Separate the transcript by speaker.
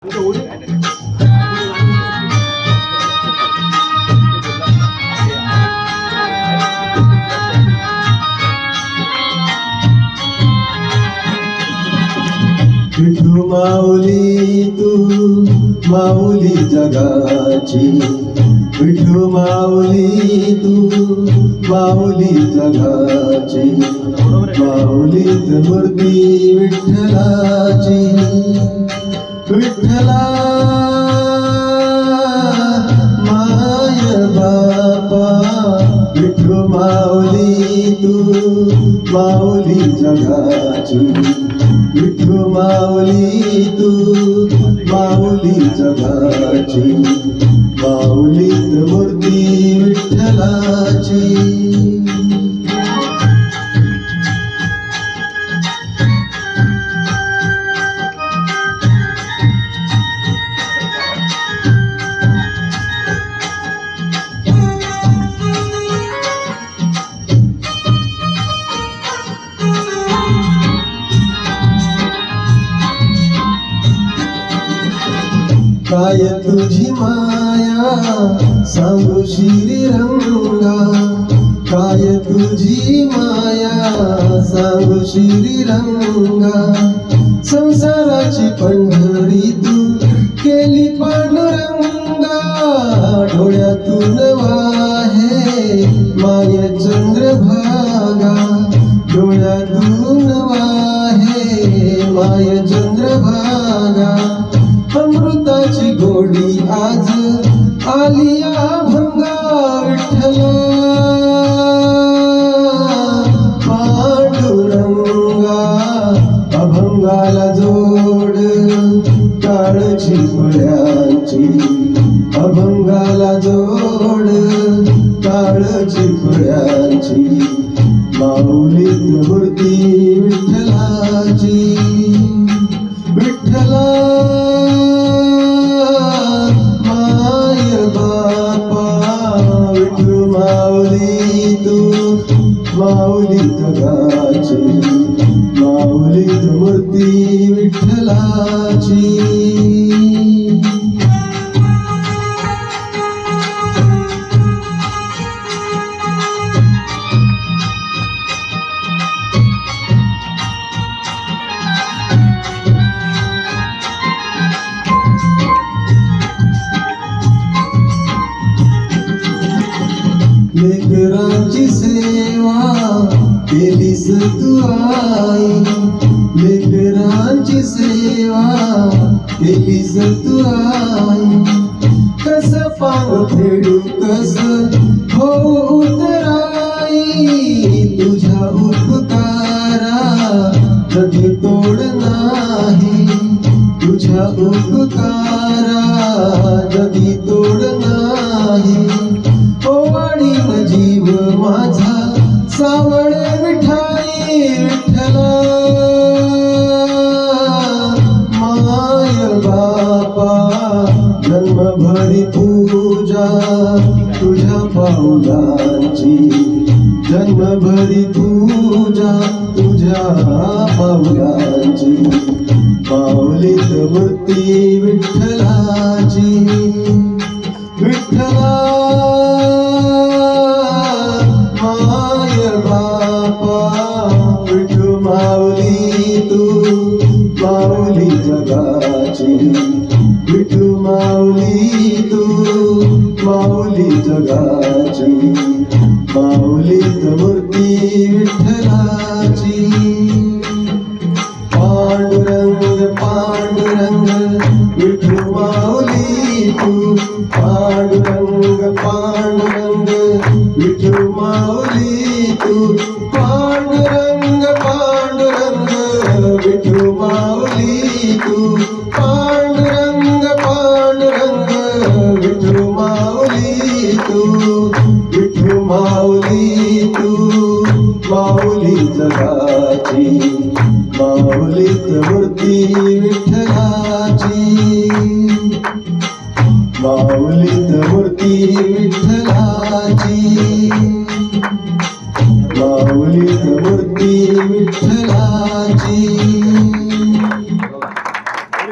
Speaker 1: विठू माऊली तू माऊली जगाची, विठू माऊली तू माऊली जगाची, माऊलीत मूर्ती विठ्ठलाची. विठ्ठला माय बापा, विठू माऊली तू माऊली जगाची, विठू माऊली तू माऊली जगाची, माऊलीत मूर्ती विठ्ठलाची. काय तुझी माया सांगू श्रीरंगा, काय तुझी माया सांगू श्रीरंगा. संसाराची पंढरी तू केली पांडुरंगा, डोळ्यातून वाहे माय चंद्रभागा, डोळ्यातून वाहे माय चंद्रभागा. अमृताची गोडी आज आलिया भंगा, विठ्ठला पांडुरंगा. अभंगाला जोड काळची फळ्यांची, अभंगाला जोड काळची फळ्यांची, माऊलीत मूर्ती विठ्ठलाची. विठ्ठला माऊली तू माऊली जगाची, माऊलीत मूर्ती विठ्ठलाची. लेकरांची सेवा केलीस तू आई, लेकरांची सेवा केलीस तू आई. कस पांग फेडू कस होऊ उतराई, तुझ्या उपकारा कधी तोड नाही, तुझ्या उपकारा कधी तोड नाही. ओवाळीन जीव माझा सावळ विठाई, विठ्ठला माय बापा. जन्मभरी पूजा तुझ्या पाऊलांची, जन्मभरी पूजा तुझ्या पाऊलांची, माऊलीत मूर्ती विठ्ठलाची. विठ्ठला माय बापा, विठू माऊली तू माऊली जगाची, विठू माऊली तू माऊली जगाची, माऊलीत मूर्ती विठ्ठलाची. पांडुरंग पांडुरंग विठू माऊली तू, पांडुरंग पांडुरंग विठू माऊली तू, पांडुरंग पांडुरंग विठू माऊली तू, पांडुरंग पांडुरंग विठू माऊली तू, विठू माऊली तू माऊली जगाची, माऊलीत मूर्ती विठ्ठलाची.